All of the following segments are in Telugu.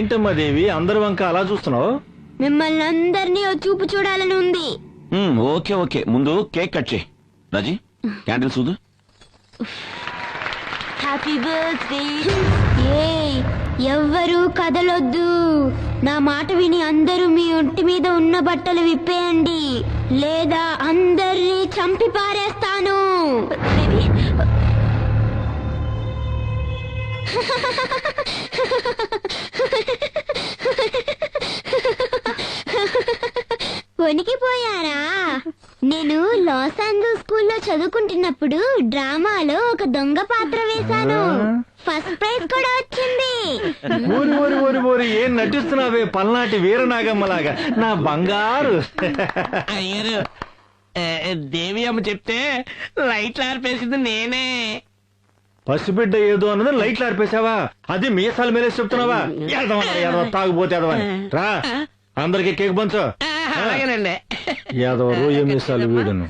ఏంటమ్మా దేవి అందరి వంక అలా చూస్తున్నావు? మిమ్మల్ని అందరినీ ఓ చూపు చూడాలని ఉంది. ఓకే ఓకే, ముందు కేక్ కట్ చేయి. రాజీ క్యాండిల్ చూదు. Happy birthday. ఎవ్వరూ కదలొద్దు. నా మాట విని అందరూ మీ ఒంటి మీద ఉన్న బట్టలు విప్పేయండి, లేదా అందరినీ చంపి పారేస్తాను. వణికిపోయారా? నేను లాస్ ఏంజల్స్ స్కూల్లో చదువుకుంటున్నప్పుడు డ్రామాలో ఒక దొంగ పాత్ర వేశాను. ఫస్ట్ ప్రైజ్ కూడా వచ్చింది. ఏం నటిస్తున్నావే పల్నాటి వీరనాగమ్మలాగా నా బంగారు. అయ్యారు దేవి అమ్మ చెప్తే లైట్లు ఆర్పేసింది నేనే. పసిబిడ్డ ఏదో అన్నది లైట్లు ఆర్పేసావా? అది మీసాలు మేలేసి చెప్తున్నావా? ఎదవా తాగుపోతే ఎదవని రా, అందరికి కేక్ పంచు. అలాగేనండి. యాదవ రోజు మీసాలు వీడును.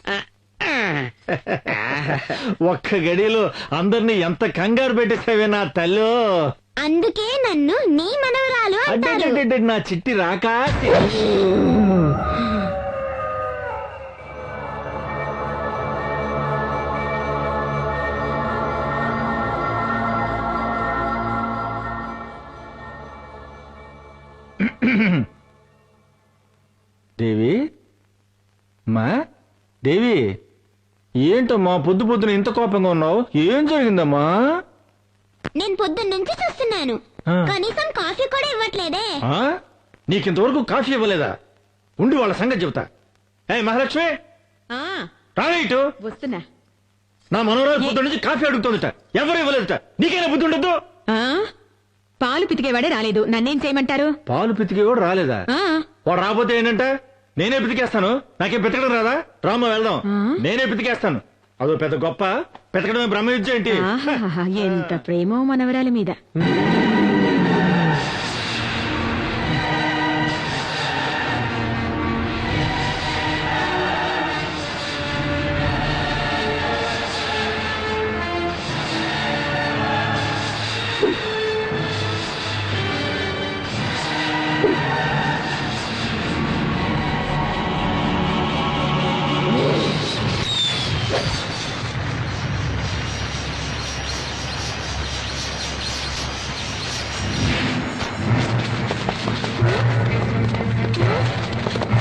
ఒక్క గడిలో అందరినీ ఎంత కంగారు పెట్టేసావే నా తల్లు. అందుకే నన్ను నీ మనవరాలు అంటారు. నా చిట్టి రాక దేవి మా దేవి, ఏంటమ్మా పొద్దు పొద్దున ఇంత కోపంగా ఉన్నావు? ఏం జరిగిందమ్మా? నేను పొద్దున్న నుంచి చూస్తున్నాను, కనీసం కాఫీ కూడా ఇవ్వట్లేదే. నీకింతవరకు కాఫీ ఇవ్వలేదా? ఉండి వాళ్ళ సంగతి చెబుతా. ఏ మహాలక్ష్మి, రాలే ఇటు. వస్తున్నా. నా మనోరాలు పొద్దు నుంచి కాఫీ అడుగుతుందట, ఎవరు ఇవ్వలేదట. నీకైనా బుద్ధి ఉండదు? పాలు పితికేవాడే రాలేదు, నన్నేం చేయమంటారు? పాలు పితికే కూడా రాలేదా? వాడు రాబోతే ఏంటంట, నేనే పితికేస్తాను. నాకేం పితకడం రాదా? రామ్మ వెళ్దాం, నేనే పితికేస్తాను. అదో పెద్ద గొప్ప, పితకడమే బ్రహ్మ విద్య ఏంటి? ఎంత ప్రేమో మనవరాలి మీద.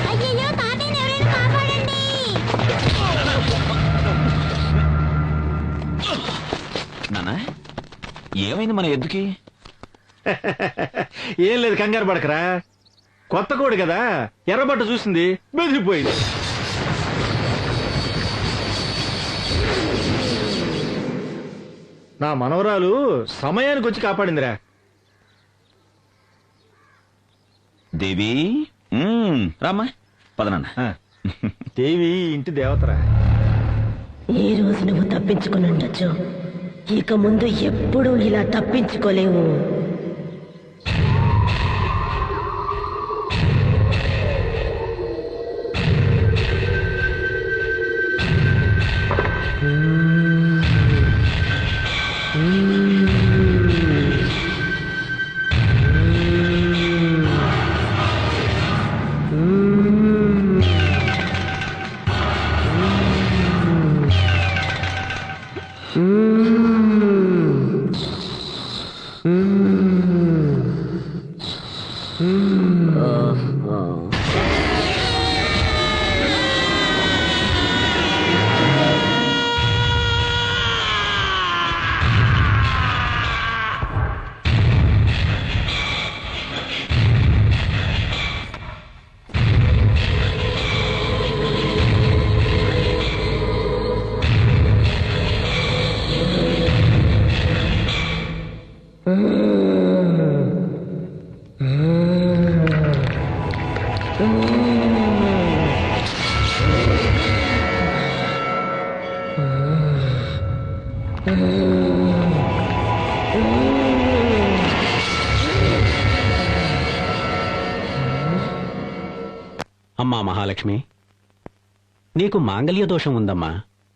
అయ్యయ్యో, తాతయ్యని ఎవరైనా కాపాడండి. నానా ఏమైంది మన ఎద్దుకి? ఏం లేదు, కంగారు పడకరా. కొత్త కోడి కదా, ఎర్రబట్ట చూసింది, బెదిరిపోయింది. నా మనవరాలు సమయానికి వచ్చి కాపాడిందిరా. దేవి రామ్మా, పదనన్నా. దేవి ఇంటి దేవతరా. ఏ రోజు నువ్వు తప్పించుకుని ఉండొచ్చు, ఇక ముందు ఎప్పుడూ ఇలా తప్పించుకోలేవు. అమ్మా మహాలక్ష్మి, నీకు మాంగళ్య దోషం ఉందమ్మా.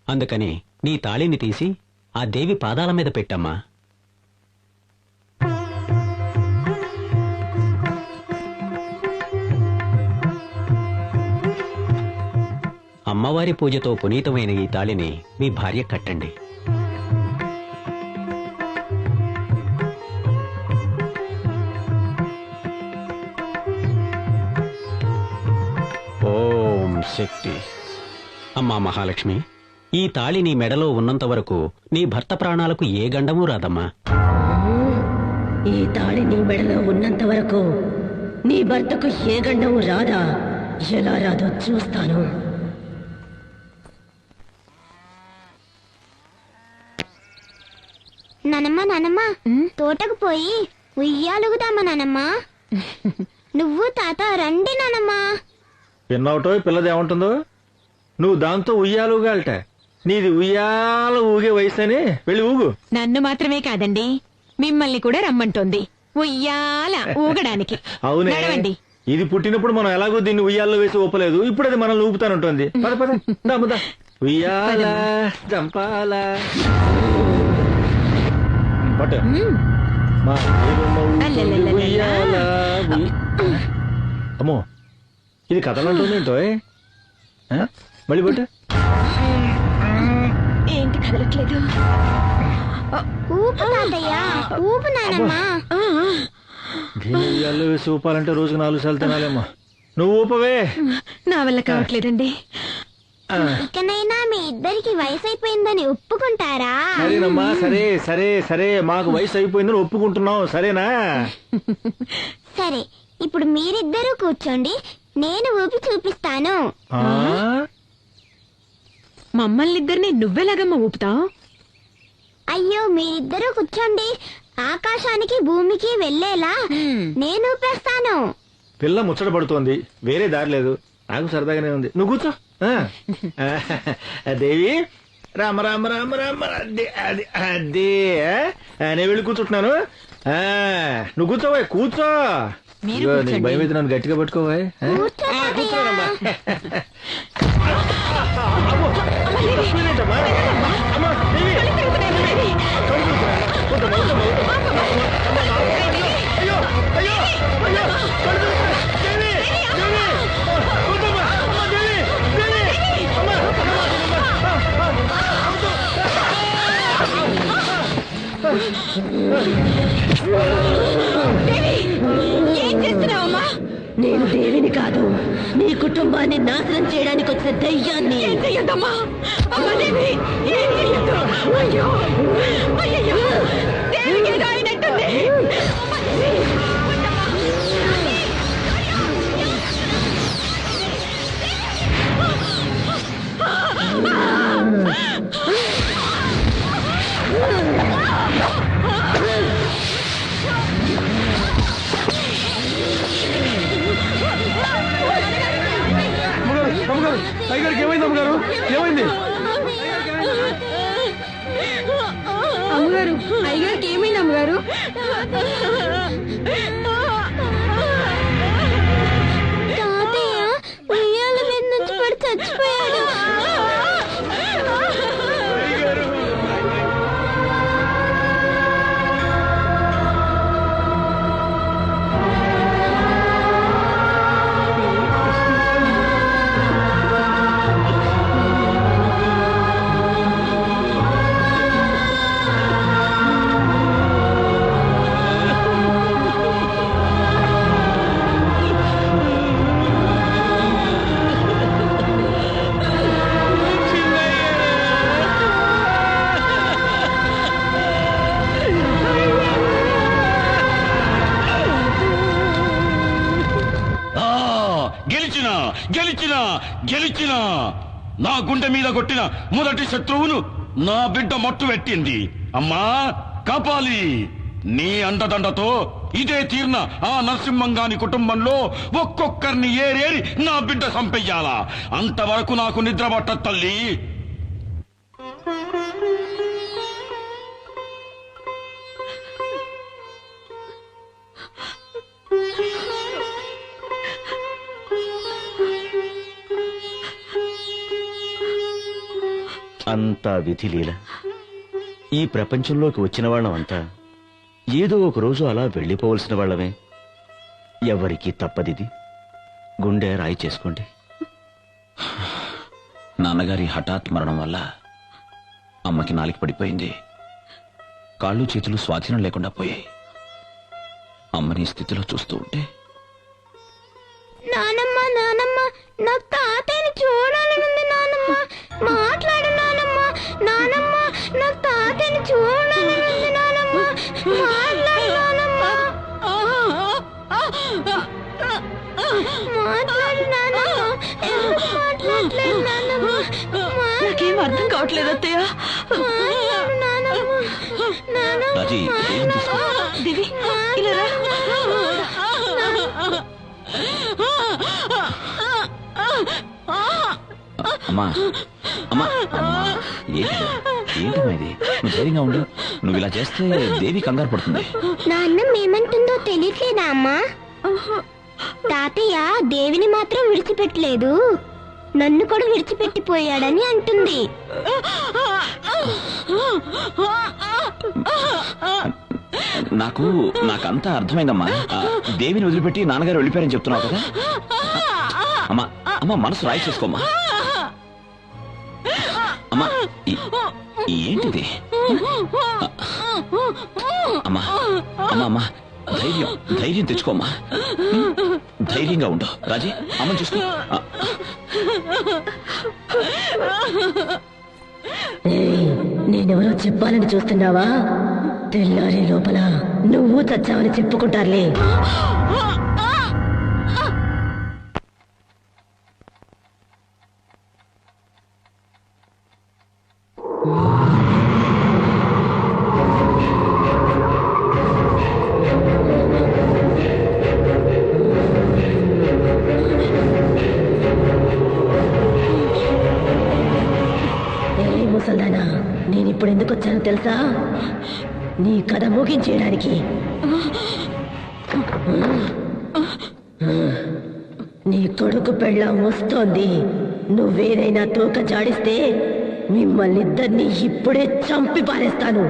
అందుకని నీ తాళిని తీసి ఆ దేవి పాదాల మీద పెట్టమ్మా. అమ్మవారి పూజతో పునీతమైన ఈ తాళిని మీ భార్య కట్టండి. ఓం శక్తి. అమ్మా మహాలక్ష్మి, ఈ తాళి నీ మెడలో ఉన్నంత వరకు నీ భర్త ప్రాణాలకు ఏ గండమూ రాదమ్మా. ఈ తాళి నీ మెడలో ఉన్నంత వరకు నీ భర్తకు ఏ గండము రాదా? ఎలా రాదో చూస్తాను. నానమ్మ తోటకు పోయి ఉయ్యాలుగుదామా నానమ్మ? నువ్వు తాత రండి నానమ్మ. పిన్నవటో పిల్లది ఏమంటుందో, నువ్వు దాంతో ఉయ్యాలుగాలట. నీది ఉయ్యాల ఊగే వయసు అని వెళ్ళి ఊగు. నన్ను మాత్రమే కాదండి, మిమ్మల్ని కూడా రమ్మంటోంది ఉయ్యాల ఊగడానికి. అవునే, నడవండి. ఇది పుట్టినప్పుడు మనం ఎలాగో దీన్ని ఉయ్యాల్లో వేసి ఊపలేదు, ఇప్పుడు అది మనల్ని ఊపుతానుంటుంది. పద పద దాముదా ఉయ్యాల జంపాల పట్టు. మా దేవుమ్మ ఊపుతుంది ఉయ్యాల అమ్మో, ఇది కథలు అంటుందేంటో. మళ్ళీ పట్టు. ఏంటి కదలట్లేదు? ఊపు తాతయ్య, ఊపు నానమ్మ. దీన్ని ఉయ్యాల్లో వేసి ఊపాలంటే రోజుకు 4 సార్లు తినాలేమ్మా. నువ్వు ఊపవే. నా వల్ల కావట్లేదండి. ఇకనైనా మీ ఇద్దరికి వయసు అయిపోయిందని ఒప్పుకుంటారా? సరేనమ్మా, సరే సరే సరే, మాకు వయసు అయిపోయిందని ఒప్పుకుంటున్నాం, సరేనా? సరే, ఇప్పుడు మీరిద్దరూ కూర్చోండి, నేను ఊపి చూపిస్తాను. ఆ? మమ్మల్ని ఇద్దరిని నువ్వెలాగమ్మా ఊపుతావు? అయ్యో, మీరిద్దరూ కూర్చోండి, ఆకాశానికి భూమికి వెళ్ళేలా నేను ఊపేస్తాను. పిల్ల ముచ్చట పడుతోంది, వేరే దారి లేదు. నాకు సరదాగానే ఉంది, నువ్వు కూర్చో. దేవి రామ రామ రామ రామ, అదే అది అదే. నేను వెళ్ళి కూర్చుంటున్నాను. నువ్వు కూర్చోవా, కూర్చో. మీరు ఇదిగో, కూర్చోండి. నీకు భయం అయితే నన్ను గట్టిగా పట్టుకోవా. కూర్చో తాతయ్య. కూర్చోనమ్మా. కూర్చోనేంటమ్మా? అమ్మా, దేవి. అయ్యో అయ్యో అయ్యో, కళ్ళు తిరుగుతున్నాయి. దేవి, దేవి, కూర్చోమ్మా. అమ్మా, దేవి, దేవి, అమ్మా, ఏం చేస్తున్నావమ్మా? నేను దేవిని కాదు, నీ కుటుంబాన్ని నాశనం చేయడానికి వచ్చిన దయ్యాన్ని. ఏం చెయ్యొద్దమ్మా. అమ్మా దేవి, ఏం చెయ్యొద్దు. అయ్యో అయ్యో, దేవికి ఏదో అయినట్టుంది. అమ్మా దేవి, వద్దమ్మా. అమ్మగారు, అయ్యగారికి ఏమైంది? అమ్మగారు ఏమైంది? అమ్మగారు, అయ్యగారికి ఏమైంది అమ్మగారు? తాతయ్య ఉయ్యాల మీద నుంచి పడి చచ్చిపోయాడు. గెలిచినా గెలిచినా గెలిచినా నా గుండె మీద కొట్టిన మొదటి శత్రువును నా బిడ్డ మట్టు పెట్టింది. అమ్మా కాపాలి, నీ అండదండతో ఇదే తీర్న ఆ నరసింహంగాని కుటుంబంలో ఒక్కొక్కరిని ఏరేరి నా బిడ్డ సంపెయ్యాలా. అంతవరకు నాకు నిద్ర పట్టదు తల్లి. అంతా విధిలీల. ఈ ప్రపంచంలోకి వచ్చిన వాళ్ళమంతా ఏదో ఒక రోజు అలా వెళ్ళిపోవలసిన వాళ్ళమే. ఎవరికీ తప్పదిది. గుండె రాయి చేసుకోండి. నాన్నగారి హఠాత్ మరణం వల్ల అమ్మకి నాలిక పడిపోయింది. కాళ్ళు చేతులు స్వాధీనం లేకుండా పోయాయి. అమ్మని ఈ స్థితిలో చూస్తూ ఉంటే నానమ్మ నానమ్మ నాకు తాతయ్యని చూడాలనుంది నానమ్మ. మాట్లాడు నానమ్మ. నానమ్మ నాకు తాతయ్యని చూడాలనుంది నానమ్మ. మాట్లాడు నానమ్మ. మాట్లాడు నానమ్మ. ఎందుకు మాట్లాడలేదు నానమ్మ? నాకేం అర్థం కావట్లేదు అత్తయ్య. మాట్లాడు నానమ్మ. నానమ్మ రాజీ, ఏం తీసుకో. దేవి ఇలా రా. అమ్మా అమ్మా అమ్మా, ఏంటమ్మా ఇది? నువ్వు ధైర్యంగా ఉండు. నువ్వు ఇలా చేస్తే దేవి కంగారు పడుతుంది. నా అన్నం ఏమంటుందో తెలియట్లేదా అమ్మా? తాతయ్య దేవిని మాత్రం విడిచిపెట్టలేదు, నన్ను కూడా విడిచిపెట్టిపోయాడని అంటుంది. నాకంతా అర్థమైందమ్మా. దేవిని వదిలిపెట్టి నాన్నగారు వెళ్ళిపోయారని చెప్తున్నావు కదా. అమ్మా అమ్మా, మనసు రాయి చేసుకోమ్మా. అమ్మా ఏంటిది? అమ్మా అమ్మా అమ్మా, ధైర్యం తెచ్చుకోమ్మా. ధైర్యంగా ఉండు. రాజీ, అమ్మని చూసుకో. నేనెవరో చెప్పాలని చూస్తున్నావా? తెల్లారే లోపల నువ్వు చచ్చావని చెప్పుకుంటారులే. ముసల్దానా, నేనిప్పుడు ఎందుకు వచ్చానో తెలుసా? నీ కథ ముగించేయడానికి. నీ కొడుకు పెళ్ళాం వస్తోంది. నువ్వేదైనా తోక జాడిస్తే మిమ్మల్ని ఇద్దరిని ఇప్పుడే చంపి పారేస్తాను.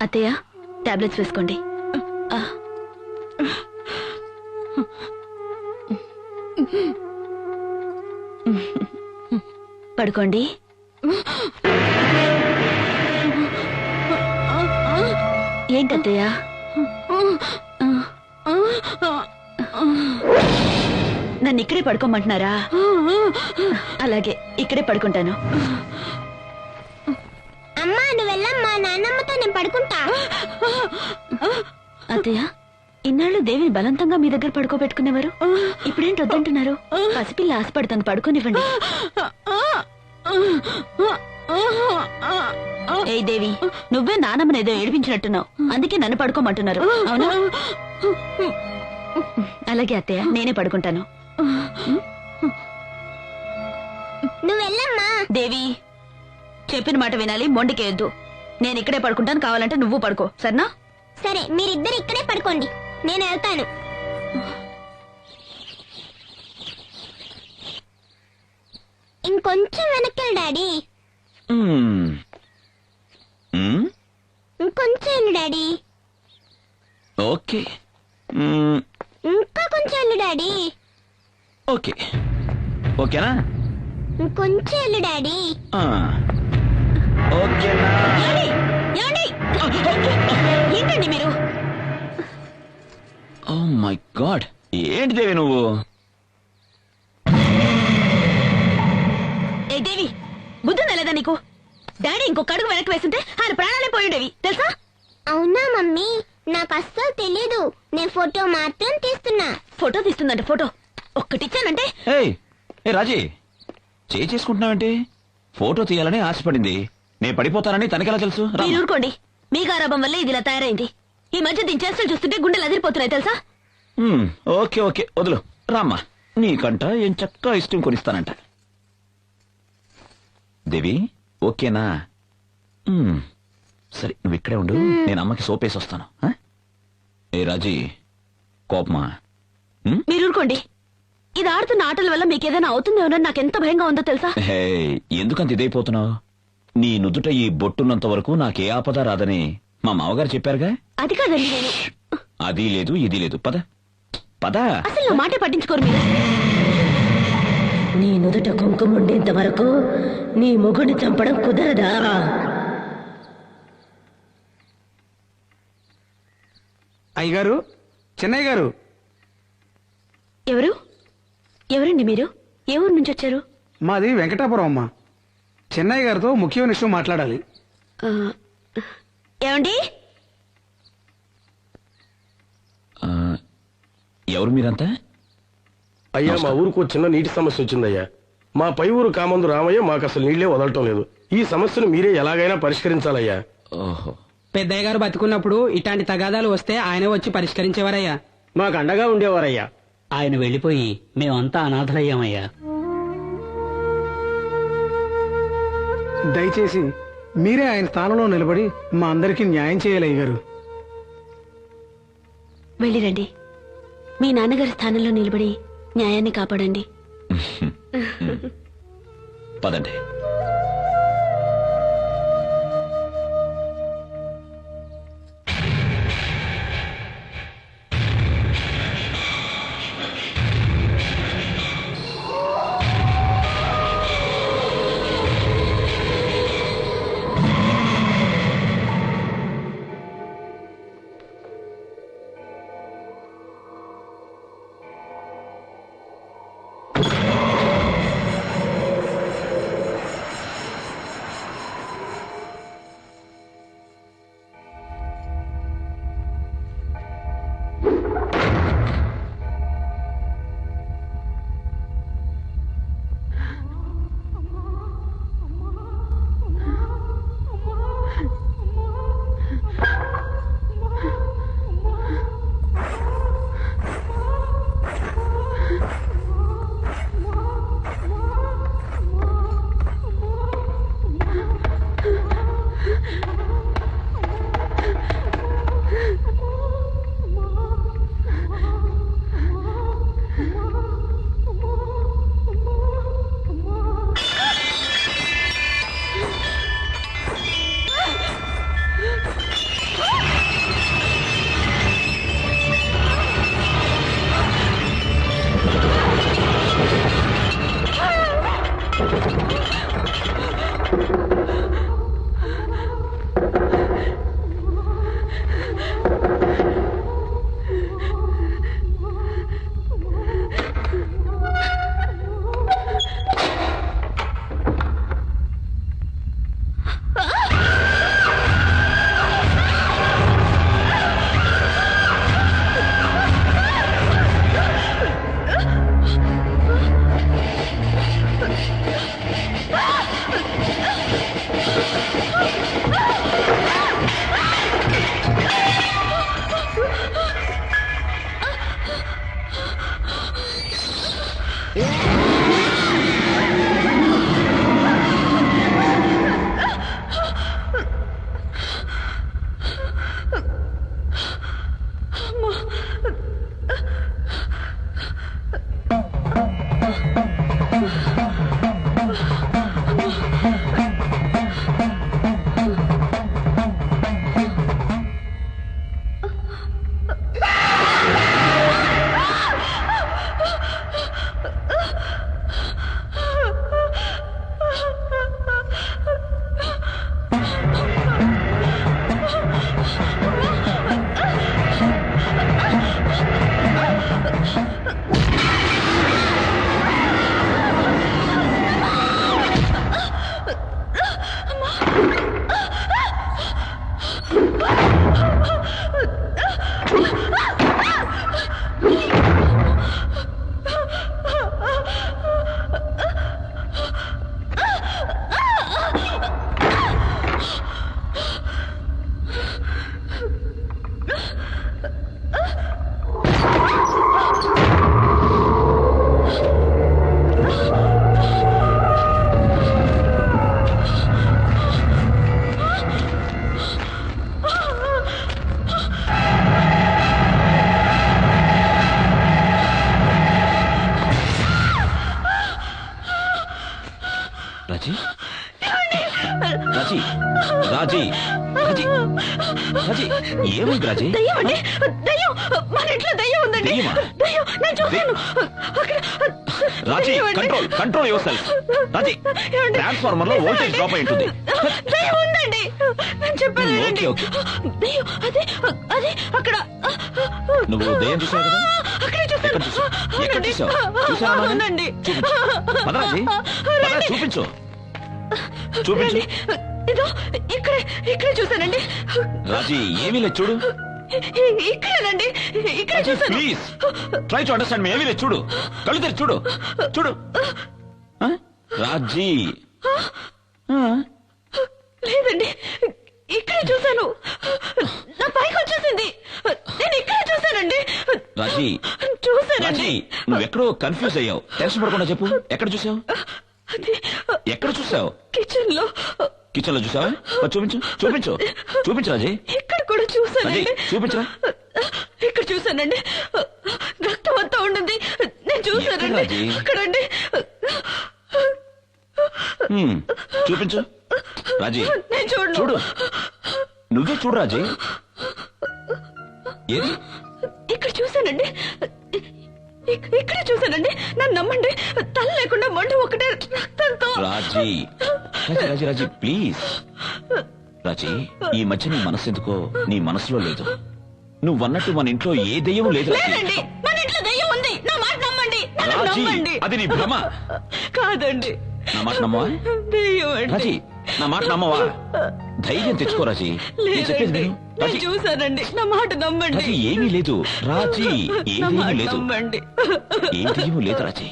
అత్తయ్య, టాబ్లెట్స్ వేసుకోండి. పడుకోండి. ఏంటత్తయ్య? నన్ను ఇక్కడే పడుకోమంటున్నారా? అలాగే, ఇక్కడే పడుకుంటాను. అమ్మా నువ్వు వెళ్ళమ్మా, నాన్నమ్మతో నేను పడుకుంటా. అత్తయ్య, ఇన్నాళ్ళు దేవిని బలవంతంగా మీ దగ్గర పడుకోబెట్టుకునేవారు, ఇప్పుడేంటి వద్దంటున్నారు? పసిపిల్ల ఆశపడుతుంది, పడుకోనివ్వండి. ఏ దేవి, నువ్వే నానమ్మని ఏదో ఏడిపించినట్టున్నావు, అందుకే నన్ను పడుకోమంటున్నారు, అవునా? అలాగే అత్తయ్య, నేనే పడుకుంటాను. నువ్వు వెళ్ళమ్మా. దేవి, చెప్పిన మాట వినాలి, మొండికేయద్దు. నేను ఇక్కడే పడుకుంటాను, కావాలంటే నువ్వు పడుకో, సరేనా? సరే, మీరిద్దరు ఇక్కడే పడుకోండి, నేను వెళ్తాను. ఇంకొంచెం వెనక్కి డాడీ. ఇంకొంచెం వెళ్ళు డాడీ. ఓకే. ఇంకా కొంచెం వెళ్ళు డాడీ. ఓకే, ఓకేనా? ఇంకొంచెం వెళ్ళు డాడీ. ఓకేనా? ఏంటండి మీరు? ఓ మై గాడ్, ఏంటి దేవి నువ్వు? ఏ దేవి, బుద్ధి నెలదా నీకు? డాడీ ఇంకొక అడుగు వెనక్కి వేస్తుంటే ఆయన ప్రాణాలే పోయిండేవి, తెలుసా? అవునా మమ్మీ, నాకు అస్సలు తెలీదు. నేను ఫోటో మాత్రం తీస్తున్నా. ఫోటో తీస్తుందంటే ఫోటో ఒక్కటిచ్చానంటే. ఏ రాజీ, చేసుకుంటున్నావంటే? ఫోటో తీయాలని ఆశపడింది, నేను పడిపోతానని తనకెలా తెలుసు? మీరు ఊరుకోండి, మీ గారాబం వల్లే ఇది ఇలా తయారైంది. ఈ మధ్య దీని చేష్టలు చూస్తుంటే గుండెలు అదిరిపోతున్నాయి, తెలుసా? ఓకే ఓకే, వదులు రామ్మా, నీకంట ఏం చక్కగా ఇష్టం కొనిస్తానంట. దేవి, ఓకేనా? సరే, నువ్వు ఇక్కడే ఉండు, నేను అమ్మకి సోపేసి వస్తాను. ఏ రాజీ, కోపమా? మీరు ఊరుకోండి, ఇది ఆడుతున్న ఆటల వల్ల మీకేదైనా అవుతుందేమో నాకెంత భయంగా ఉందో తెలుసా? ఎందుకంత ఇదైపోతున్నావు? నీ నుదుట ఈ బొట్టున్నంత వరకు నాకే ఆపద రాదని మా మామగారు చెప్పారుగా. అది కాదండి, నేను అది లేదు ఇది లేదు, పద. పదా. అసలు నా మాట పట్టించుకోరు మీరు. నీ నుదుట కుంకుమ ఉండేంత వరకు నీ మొగుడిని చంపడం కుదరదా? అయ్యగారు, చెన్నయ్య గారు. ఎవరు? ఎవరండి మీరు? ఏ ఊరు నుంచి వచ్చారు? మాది వెంకటాపురం అమ్మా. చెన్నయ్య గారితో ముఖ్యమైన విషయం మాట్లాడాలి. ఏమండి? ఎవరు మీరంతా? అయ్యా, మా ఊరుకు చిన్న నీటి సమస్య వచ్చిందయ్యా. మా పై ఊరు కామందు రామయ్య మాకు అసలు నీళ్లే వదలటం లేదు. ఈ సమస్యను మీరే ఎలాగైనా పరిష్కరించాలయ్యా. ఓహో. పెద్దయ్య గారు బతుకున్నప్పుడు ఇట్లాంటి తగాదాలు వస్తే ఆయనే వచ్చి పరిష్కరించేవారయ్యా. మాకు అండగా ఉండేవారయ్యా. ఆయన వెళ్ళిపోయి మేమంతా అనాథలయ్యామయ్యా. దయచేసి మీరే ఆయన స్థానంలో నిలబడి మా అందరికీ న్యాయం చేయాలి అయ్యగారు. వెళ్ళిరండి. మీ నాన్నగారి స్థానంలో నిలబడి న్యాయాన్ని కాపాడండి. పదండి. Ah! ఏమైంది రాజీ? దయ్యం అండి, దయ్యం. మన ఇంట్లో దయ్యం ఉందండి. దయ్యమా? దయ్యం, నేను చూశాను. అక్కడ రాజీ, దయ్యం అండి. Control control yourself. Raji, ఏమండి? ట్రాన్స్ఫార్మర్ లో వోల్టేజ్ డ్రాప్ అయి ఉంటుంది. దయ్యం ఉందండి, నేను చెప్పాను వినండి. ఓకే. దయ్యం అదే అదే అక్కడ. నువ్వు దయ్యం చూసావు కదా? అక్కడే ఎక్కడ చూశాను. చూసావు? ఎక్కడ అవునండి. చూసావు? చూసావా? అవునండి. చూపించు. పద రాజీ, పద, రండి. చూపించు చూపించు. ఇదో ఇక్కడే చూశానండి. రాజీ, ఏమీ లేదు చూడు. ఇక్కడేనండి, ఇక్కడ చూశాను. ప్లీజ్ ట్రై టు అండర్స్టాండ్ మీ. ఏమీ లేదు చూడు, కళ్ళు తెరిచి చూడు చూడు. ఆ? రాజీ, లేదండి, ఇక్కడే చూశాను. నా పైకి వచ్చేసింది. నేను ఇక్కడే చూశానండి. రాజీ, చూశానండి. రాజీ, నువ్వెక్కడో కన్ఫ్యూజ్ అయ్యావు. టెన్షన్ పడకుండా చెప్పు, ఎక్కడ చూసావు? అది ఎక్కడ చూసావు? కిచెన్ లో. కిచెన్ లో చూసావా? మరి చూపించు చూపించు చూపించు రాజీ. ఇక్కడ కూడా చూశానండి. రాజీ, చూపించరా. ఇక్కడ చూశానండి. రక్తం అంతా ఉండింది. నేను చూశానండి. ఎక్కడ రాజీ? అక్కడండి. చూపించు రాజీ. నేను చూడను. చూడు, నువ్వే చూడు రాజీ. ఏది? ఇక్కడ చూశానండి. ఇక్కడ చూశానండి. నన్ను నమ్మండి, తల లేకుండా మండు ఒకటే రక్తంతో. రాజీ రాజీ రాజీ రాజీ ప్లీజ్. రాజీ, ఈ మధ్య నీ మనసు ఎందుకో నీ మనసులో లేదు. నువ్వన్నట్టు మన ఇంట్లో ఏ దెయ్యం లేదు రాజీ. లేదండి, మన ఇంట్లో దయ్యం ఉంది. నా మాట నమ్మండి, నన్ను రాజీ, నమ్మండి. అది నీ భ్రమ. కాదండి, నా మాట నమ్మవా? దయ్యం అండి. రాజీ, నా మాట నమ్మవా? ధైర్యం తెచ్చుకో రాజీ. నేను చెప్పేది లేదండి, విను. నేను రాజీ, చూశానండి. నా మాట నమ్మండి. రాజీ, ఏమీ లేదు రాజీ. ఏ నా మాట దెయ్యం లేదు. నమ్మండి. ఏ దెయ్యం లేదు రాజీ.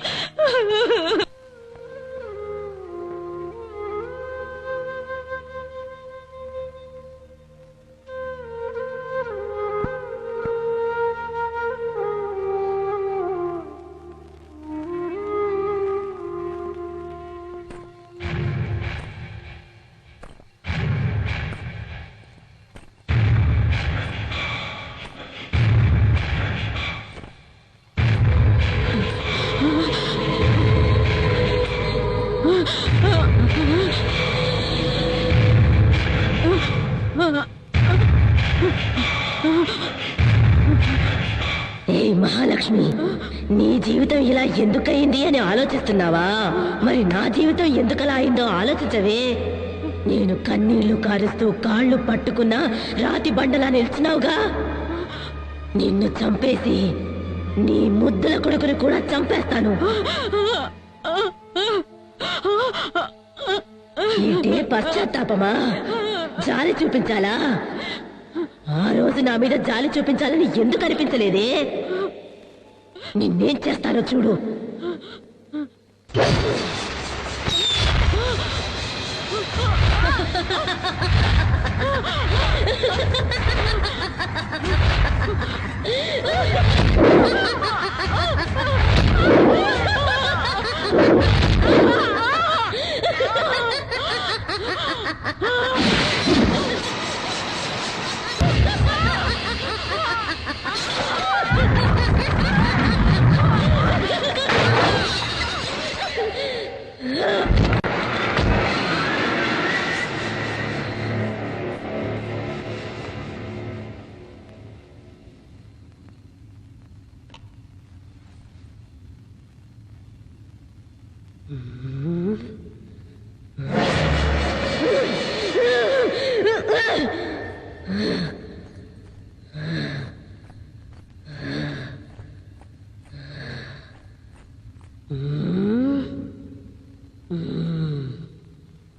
ఏ మహాలక్ష్మి, నీ జీవితం ఇలా ఎందుకయింది అని ఆలోచిస్తున్నావా? మరి నా జీవితం ఎందుకలా అయిందో ఆలోచించవే. నేను కన్నీళ్లు కారుస్తూ కాళ్ళు పట్టుకున్నా రాతి బండలా నిలిచినావుగా. నిన్ను చంపేసి నీ ముద్దుల కొడుకుని కూడా చంపేస్తాను. ఏంటే పశ్చాత్తాపమా? జాలి చూపించాలా? ఆ రోజు నా మీద జాలి చూపించాలని ఎందుకు అనిపించలేదే? నిన్నేం చేస్తానో చూడు.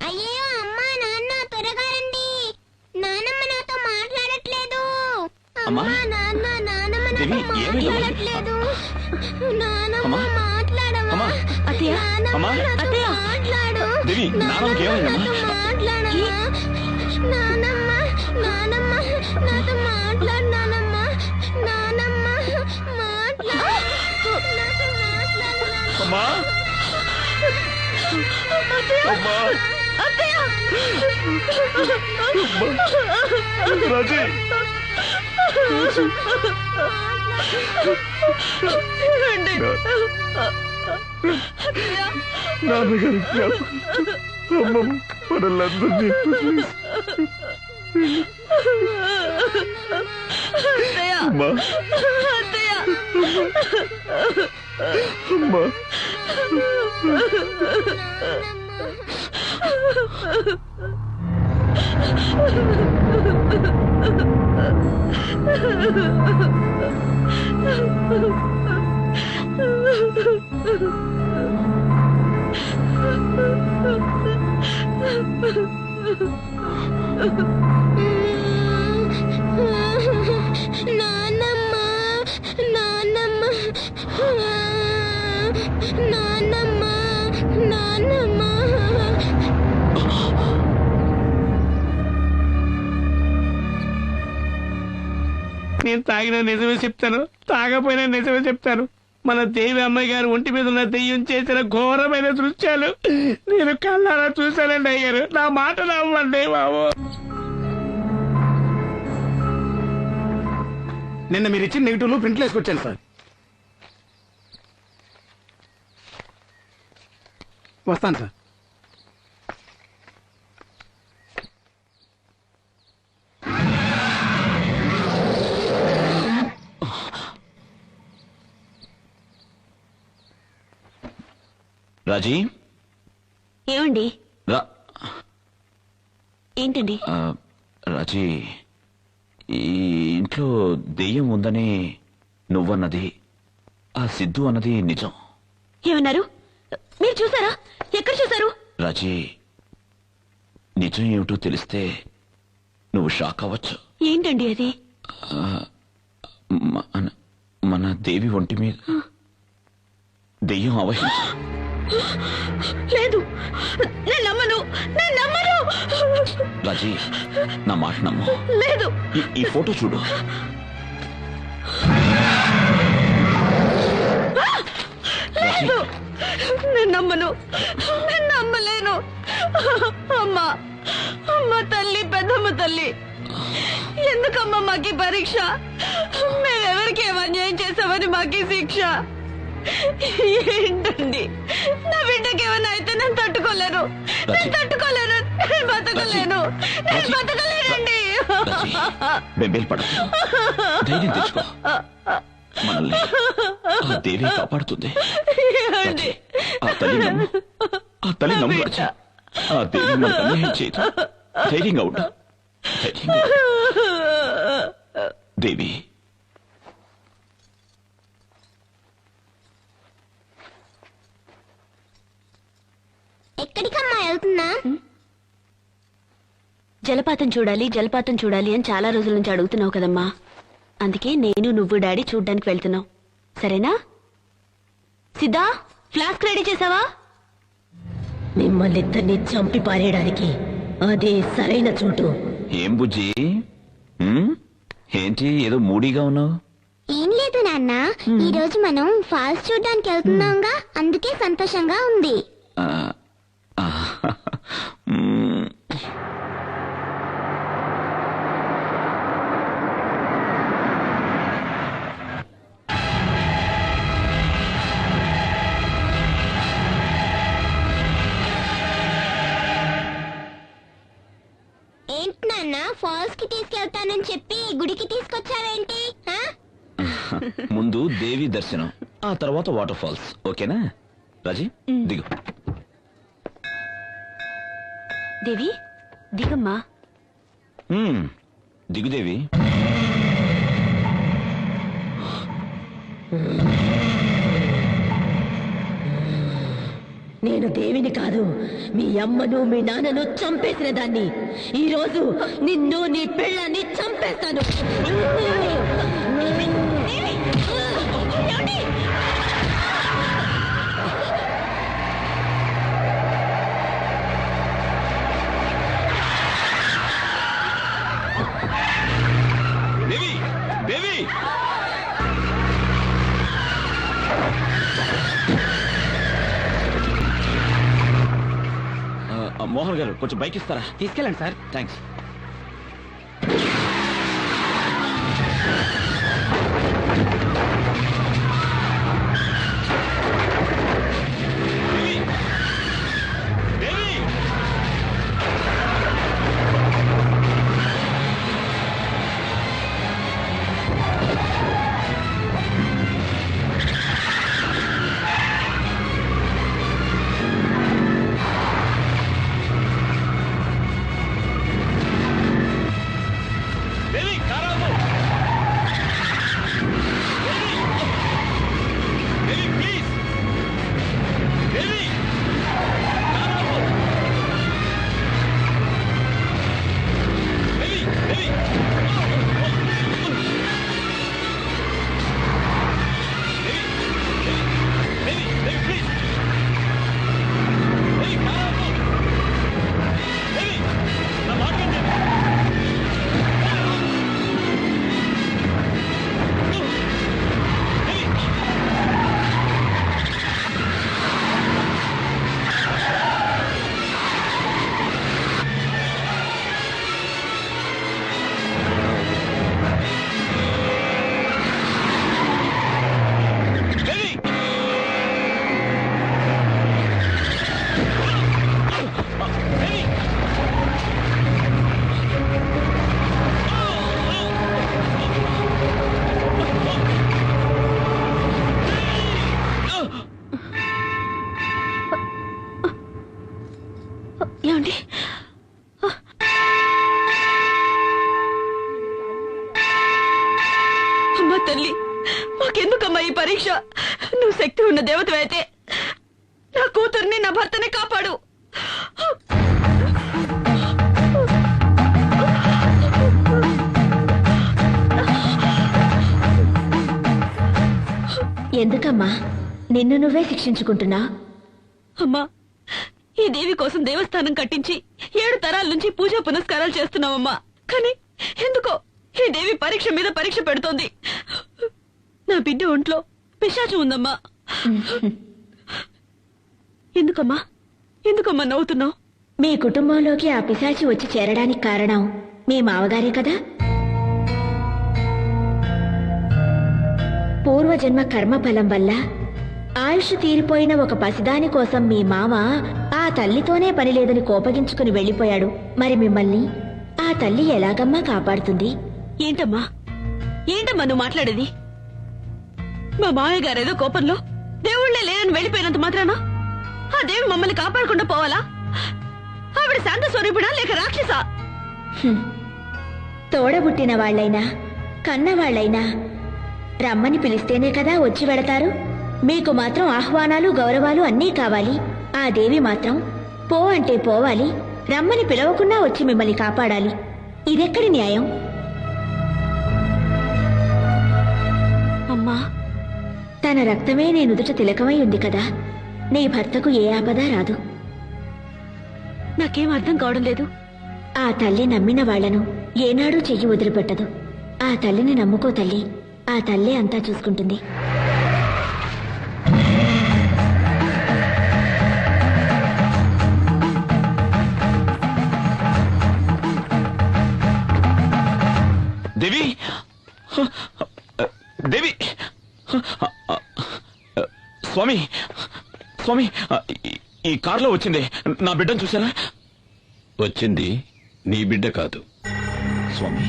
అయ్యో అమ్మా నాన్న త్వరగా రండి. నానమ్మ నాతో మాట్లాడట్లేదు. అమ్మా, అమ్మా నాన్న నానమ్మ నాతో దేవి, ఏమైందమ్మా? మాట్లాడట్లేదు. నానమ్మ అమ్మా, మాట్లాడవా? అమ్మా, అత్తయ్య, నానమ్మ అమ్మా, నాతో అత్తయ్య. మాట్లాడు. దేవి, నానమ్మకి ఏమైందమ్మా? నాతో మాట్లాడమ్మా. నానమ్మ నానమ్మ నాతో మాట్లాడు. నానమ్మ నానమ్మ మాట్లాడు. నాతో మాట్లాడు. అమ్మా, అమ్మా, రాజీ, నాన్నగారి జ్ఞాపకం అమ్మమ్మ మనల్లందరినీ అమ్మా అమ్మా నాన్నమ్మ నాన్నమ్మ నాన్నమ్మ నాన్నమ్మ నేను తాగిన నిజమే చెప్తాను, తాగపోయినా నిజమే చెప్తాను. మన దేవి అమ్మాయి గారు ఒంటి మీద ఉన్న దెయ్యం చేసిన ఘోరమైన దృశ్యాలు నేను కళ్ళారా చూశానండి అయ్యారు. నా మాట నమ్మండి బాబు. నిన్న మీరు ఇచ్చిన నెగిటివ్లు ప్రింట్లు వేసుకొచ్చాను సార్. వస్తాను సార్. రాజీ ఏమండి? ఏంటండి? రాజీ, ఈ ఇంట్లో దెయ్యం ఉందని నువ్వన్నది, ఆ సిద్ధు అన్నది నిజం. ఏమన్నారు? మీరు చూసారా? ఎక్కడ చూసారు? రాజీ, నిజం ఏమిటో తెలిస్తే నువ్వు షాక్ అవ్వచ్చు. ఏంటండి అది? మన దేవి ఒంటి మీద దెయ్యం అవహించ. లేదు, నేను నమ్మను, నేను నమ్మను. రాజీ, నా మాట నమ్ము. లేదు. ఈ ఫోటో చూడు. లేదు, నేను నమ్మను, నేను నమ్మలేను. అమ్మా, అమ్మ తల్లి, పెద్దమ్మ తల్లి, ఎందుకమ్మా మాకి పరీక్ష? మేమెవరికి ఏమన్యాయం చేసామని మాకి శిక్ష? ఏంటండి, నా బిడ్డకి ఏమైనా అయితే నేను తట్టుకోలేను, నేను తట్టుకోలేను, నేను బతకలేను, నేను బతకలేనండి. బెంబేలు పడ, ధైర్యం తెచ్చుకో. మనల్ని ఆ దేవి కాపాడుతుంది. ఆ తల్లి నమ్ము, ఆ తల్లి నమ్ము రాజీ. ఆ దేవి మనకు అన్యాయం చేయదు. ధైర్యంగా ఉండు, ధైర్యంగా. దేవి, ఎక్కడికమ్మా వెళ్తున్నా? జలపాతం చూడాలి, జలపాతం చూడాలి అని చాలా రోజుల నుంచి అడుగుతున్నావు కదమ్మా. అందుకే నేను, నువ్వు, డాడీ చూడ్డానికి వెళ్తున్నావు. సరేనా? సిద్ధా, ఫ్లాస్క్ రెడీ చేసావా? మిమ్మల్ని ఇద్దరిని చంపి పారేయడానికి అదే సరైన చోటు. ఏం బుజ్జి, ఏంటి ఏదో మూడీగా ఉన్నావు? ఏం లేదు నాన్న, ఈ రోజు మనం ఫాల్స్ చూడడానికి వెళ్తున్నాంగా, అందుకే సంతోషంగా ఉంది. ఏంటి నాన్న, ఫాల్స్ కి తీసుకెళ్తానని చెప్పి గుడికి తీసుకొచ్చావేంటి? ముందు దేవి దర్శనం, ఆ తర్వాత వాటర్ ఫాల్స్. ఓకేనా రాజీ? దిగు. దేవి, దిగమ్మా. దిగు దేవి. నేను దేవిని కాదు, మీ అమ్మను మీ నాన్నను చంపేసిన దాన్ని. ఈ రోజు నిన్ను, నీ పెళ్ళాన్ని చంపేస్తాను. దేవి, దేవి, మోహన్ గారు కొంచెం బైక్ ఇస్తారా? తీసుకెళ్ళండి సార్. థ్యాంక్స్. తల్లి, మాకెందుకమ్మా ఈ పరీక్ష? నువ్వు శక్తి ఉన్న దేవతవైతే నా కూతుర్ని, నా భర్తని కాపాడు. ఎందుకమ్మా నిన్ను నువ్వే శిక్షించుకుంటున్నా? అమ్మా, ఈ దేవి కోసం దేవస్థానం కట్టించి 7 తరాల నుంచి పూజా పునస్కారాలు చేస్తున్నావమ్మా. కానీ ఎందుకో ఈ దేవి పరీక్ష మీద పరీక్ష పెడుతోంది. నా బిడ్డ ఒంట్లో పిశాచం ఉందమ్మా. ఎందుకమ్మా ఎందుకమ్మా నవ్వుతున్నావు? మీ కుటుంబంలోకి ఆ పిశాచి వచ్చి చేరడానికి కారణం మీ మావగారే కదా? పూర్వజన్మ కర్మఫలం వల్ల ఆయుష్ తీరిపోయిన ఒక పసిదాని కోసం మీ మామ ఆ తల్లితోనే పని లేదని కోపగించుకుని వెళ్లిపోయాడు. మరి మిమ్మల్ని ఆ తల్లి ఎలాగమ్మా కాపాడుతుంది? ఏంటమ్మా ఏంటమ్మా నువ్వు మాట్లాడేది? మా మామయ్య గారేదో కోపంలో దేవుళ్లే లేరని వెళ్ళిపోయినంత మాత్రాన ఆ దేవి మమ్మల్ని కాపాడకుండా పోవాలా? ఆవిడ శాంత స్వరూపిడా లేక రాక్షసా? తోడబుట్టిన వాళ్లైనా కన్నవాళ్లైనా రమ్మని పిలిస్తేనే కదా వచ్చి వెడతారు. మీకు మాత్రం ఆహ్వానాలు గౌరవాలు అన్నీ కావాలి. ఆ దేవి మాత్రం పో అంటే పోవాలి, రమ్మని పిలవకుండా వచ్చి మిమ్మల్ని కాపాడాలి. ఇదెక్కడి న్యాయం? అమ్మా, తన రక్తమే నీ నుదుట తిలకమై ఉంది కదా, నీ భర్తకు ఏ ఆపద రాదు. నాకేం అర్థం కావడం లేదు. ఆ తల్లి నమ్మిన వాళ్లను ఏనాడూ చెయ్యి వదిలిపెట్టదు. ఆ తల్లిని నమ్ముకో తల్లి, ఆ తల్లే అంతా చూసుకుంటుంది. దేవి దేవి స్వామి స్వామి, ఈ కారులో వచ్చింది నా బిడ్డను చూసారా? వచ్చింది నీ బిడ్డ కాదు. స్వామి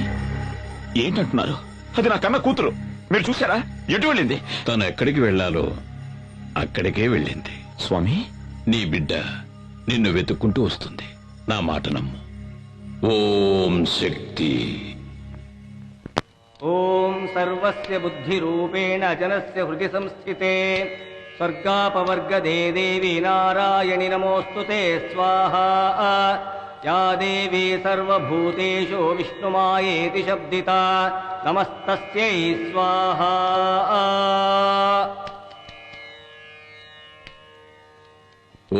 ఏంటంటున్నారు? అది నా కన్న కూతురు. మీరు చూసారా? ఎటు వెళ్ళింది? తను ఎక్కడికి వెళ్ళాలో అక్కడికే వెళ్ళింది. స్వామి, నీ బిడ్డ నిన్ను వెతుక్కుంటూ వస్తుంది. నా మాట నమ్ము. ఓం శక్తి. ఓం సర్వస్య బుద్ధిరూపేణ జనస్య హృది సంస్థితే స్వర్గాపవర్గదే దేవి నారాయణి నమోస్తుతే స్వాహా. యా దేవీ సర్వభూతేషు విష్ణుమాయేతి శబ్దితా నమస్తస్యై స్వాహా.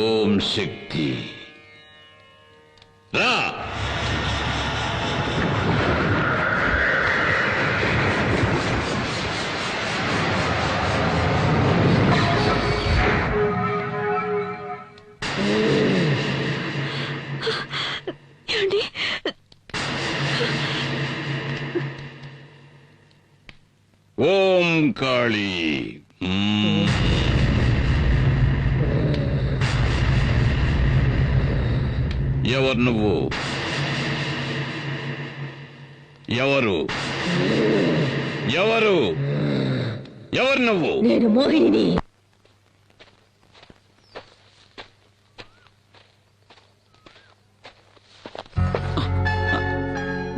ఓం శక్తి. రా. ఏమండి? ఓం కాళీ. ఎవరు నువ్వు? ఎవరు ఎవరు ఎవరు నువ్వు? నేను మోహిని.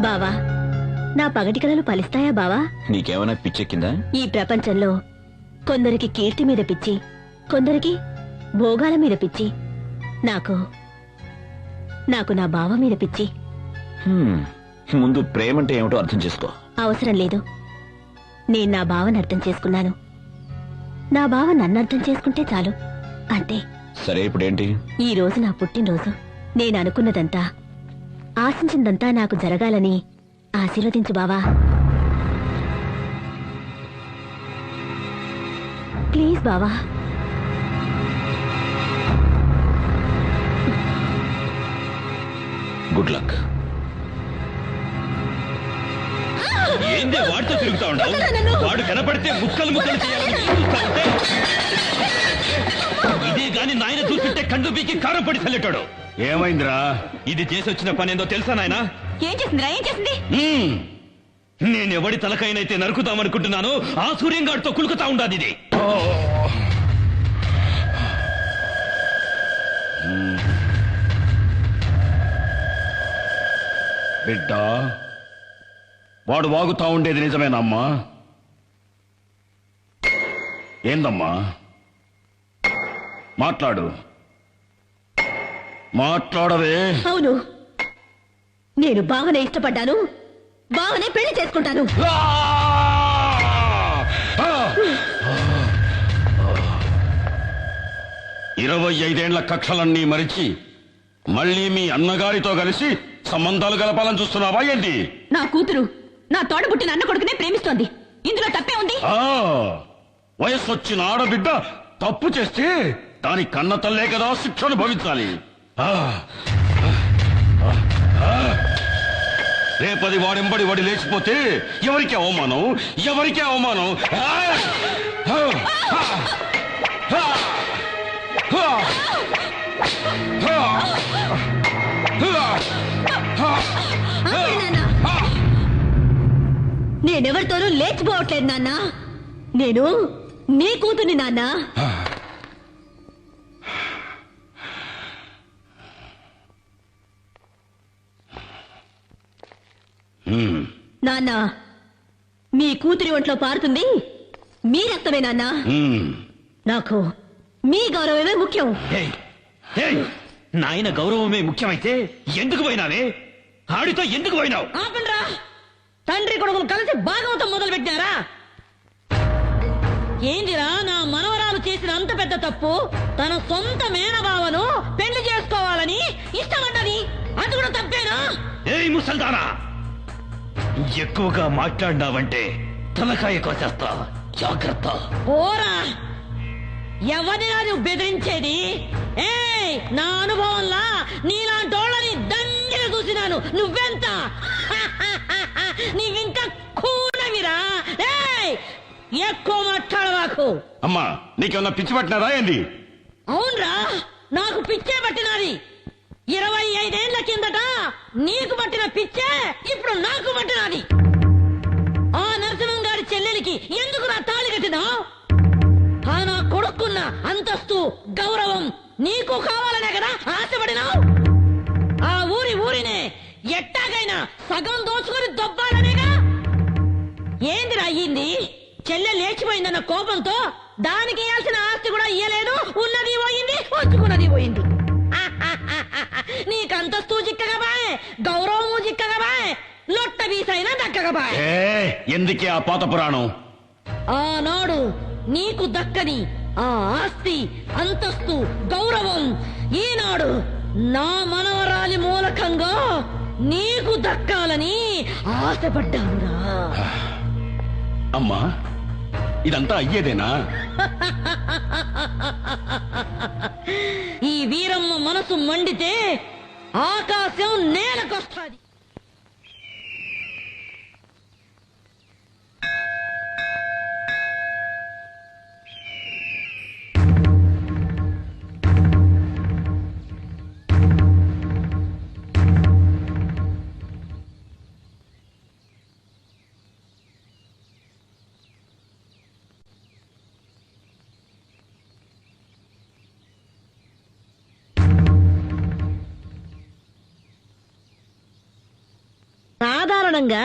బావా, నా పగటి కలలు ఫలిస్తాయా బావా? నీకేమైనా పిచ్చెక్కిందా? ఈ ప్రపంచంలో కొందరికి కీర్తి మీద పిచ్చి, కొందరికి భోగాల మీద పిచ్చి. నాకు నా బావ మీద పిచ్చి. ముందు ప్రేమంటే ఏమిటో అర్థం చేసుకో. అవసరం లేదు. నేను నా బావని అర్థం చేసుకున్నాను. నా బావ నన్ను అర్థం చేసుకుంటే చాలు. అంతే. సరే, ఇప్పుడేంటి? ఈ రోజు నా పుట్టినరోజు. నేను అనుకున్నదంతా, ఆశించిందంతా నాకు జరగాలని ఆశీర్వదించు బావా. ప్లీజ్ బావా. Good luck. ఏందే వాడితో తిరుగుతా ఉండవు? వాడు కనపడితే ముక్కలు ముక్కలు చేయాలని చూస్తా ఉంటే ఇదే గాని నాయన చూస్తుంటే కండు పీకి కారం పడి చల్లెటాడు. ఏమైందిరా? ఇది చేసి వచ్చిన పని ఏందో తెలుసా నాయన? ఏం చేసిందిరా? ఏం చేసింది? నేనెవడి తలకైనైతే నరుకుతామనుకుంటున్నాను ఆ సూర్యంగాడితో కులుకుతా ఉండాది ఇది. బిడ్డ, వాడు వాగుతా ఉండేది నిజమేనమ్మా? ఏందమ్మా మాట్లాడు, మాట్లాడవే. అవును, నేను బావనే ఇష్టపడ్డాను, బావనే పెళ్లి చేసుకుంటాను. 25 కక్షలన్నీ మరిచి మళ్ళీ మీ అన్నగారితో కలిసి సంబంధాలు గలపాలని చూస్తున్నావా ఏంటి? నా కూతురు నా తోడబుట్టిన అన్న కొడుకునే ప్రేమిస్తోంది, ఇందులో తప్పే ఉంది? వయస్సు వచ్చిన ఆడబిడ్డ తప్పు చేస్తే దాని కన్న తల్లే కదా శిక్షను భవించాలి. రేపది వాడెంబడి వాడి లేచిపోతే ఎవరికి అవమానం, ఎవరికి అవమానం? నేనెవరితోనూ లేచిపోవట్లేదు నాన్న, నేను నీ కూతుర్ని నాన్న. నాన్న, మీ కూతురి ఒంట్లో పారుతుంది మీ రక్తమే నాన్న. నాకు మీ గౌరవమే ముఖ్యం. నాయన గౌరవమే ముఖ్యమైతే ఎందుకు పోయినావే? ఆడితో ఎందుకు పోయినావు? ఆపండ్రా, తండ్రి కొడుకులు కలిసి భాగవతం మొదలు పెట్టారా? ఏందిరా నా మనవరాలు చేసిన అంత పెద్ద తప్పు? తన సొంత మేనబావను పెళ్లి చేసుకోవాలని ఇష్టపడ్డది, అది కూడా తప్పేనా? ఏయ్ ముసల్దానా, ఎక్కువగా మాట్లాడినావంటే తలకాయ కోసేస్తా, జాగ్రత్త. పోరా, ఎవరినా నువ్వు బెదిరించేది? ఏయ్, నా అనుభవంలా నీలాంటోళ్ళని దండిగా చూసినాను. నువ్వెంత? నీవింకా కూడవిరా. ఏయ్, ఎక్కువ మాట్లాడవాకు. అమ్మా, నీకేమన్నా పిచ్చి పట్టినారా ఏంది? అవునరా, నాకు పిచ్చే పట్టినది. 25 కిందట నీకు పట్టిన పిచ్చే ఇప్పుడు నాకు పట్టినది. ఆ నరసింహం గారి చెల్లెలికి ఎందుకు నా తాళి కట్టినావు? ఆ నా కొడుకున్న అంతస్తు గౌరవం నీకు కావాలనే కదా ఆశపడినావు? ఆ ఊరినే ఎట్టాగైనా సగం దోచుకుని దొబ్బాలనేగా. ఏందిరా అయ్యింది? చెల్లె లేచిపోయిందన్న కోపంతో దానికి ఇయ్యాల్సిన ఆస్తి కూడా ఇయ్యలేదు. ఉన్నది పోయింది, వచ్చుకున్నది పోయింది. నీకంతస్తు చిక్కగా బాయ్, గౌరవము చిక్కగా బాయ్, లొట్ట బీసైనా దక్కగా బాయ్. ఎందుకే ఆ పాత పురాణం? ఆనాడు నీకు దక్కని ఆ ఆస్తి, అంతస్తు, గౌరవం ఈనాడు నా మనవరాలి మూలకంగా నీకు దక్కాలని ఆశపడ్డానురా. అమ్మా, ఇదంతా అయ్యేదేనా? ఈ వీరమ్మ మనసు మండితే ఆకాశం నేలకొస్తాది. సాధారణంగా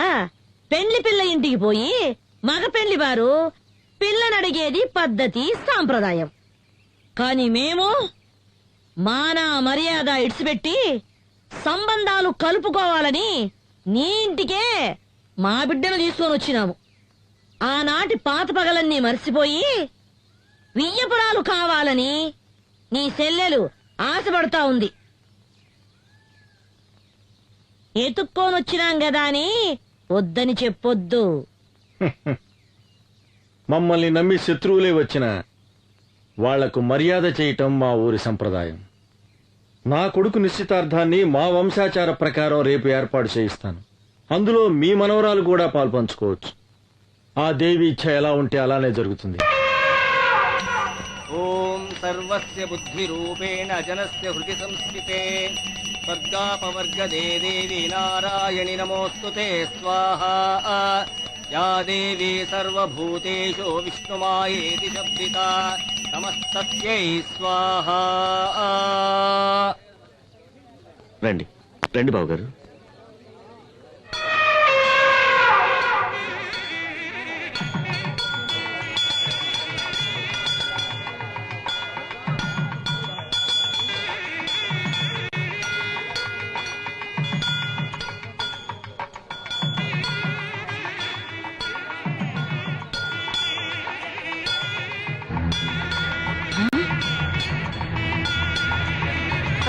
పెళ్లి పిల్ల ఇంటికి పోయి మగ పెళ్లి వారు పిల్లనడిగేది పద్ధతి, సాంప్రదాయం. కాని మేము మాన మర్యాద ఇడిచిపెట్టి సంబంధాలు కలుపుకోవాలని నీ ఇంటికే మా బిడ్డను తీసుకొని వచ్చినాము. ఆనాటి పాత పగలన్నీ మర్చిపోయి వియ్యపురాలు కావాలని నీ చెల్లెలు ఆశపడతా ఉంది. ఎత్తుక్కోనొచ్చినాం గదా అని వద్దని చెప్పొద్దు. మమ్మల్ని నమ్మి శత్రువులే వచ్చిన వాళ్లకు మర్యాద చేయటం మా ఊరి సంప్రదాయం. నా కొడుకు నిశ్చితార్థాన్ని మా వంశాచార ప్రకారం రేపు ఏర్పాటు చేయిస్తాను. అందులో మీ మనవరాలు కూడా పాల్పంచుకోవచ్చు. ఆ దేవి ఇచ్ఛ ఎలా ఉంటే అలానే జరుగుతుంది. ఓం సర్వస్య బుద్ధి రూపేణ జనస్య హృది సంస్థితే స్వర్గాపవర్గదే దేవి నారాయణి నమోస్తుతే స్వాహా. యా దేవీ సర్వభూతేషు విష్ణుమాయేతి శబ్దితా నమస్తస్యై స్వాహా. రండి రండి బావగారు.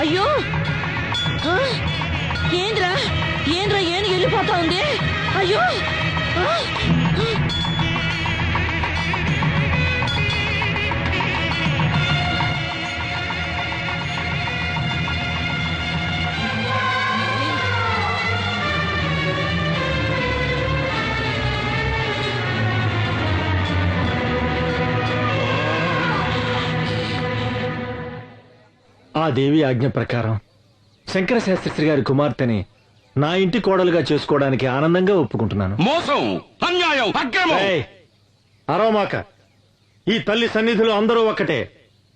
అయ్యో ఆ? ఏంద్రా ఏంద్రా ఏను వెళ్ళిపోతా ఉంది అయ్యో ఆ? ఆ దేవి ఆజ్ఞ ప్రకారం శంకర శాస్త్రి గారి కుమార్తెని నా ఇంటి కోడలుగా చేసుకోవడానికి ఆనందంగా ఒప్పుకుంటున్నాను. మోసం, అన్యాయం, అక్రమం. ఏయ్, అరవమాక. ఈ తల్లి సన్నిధిలో అందరూ ఒక్కటే.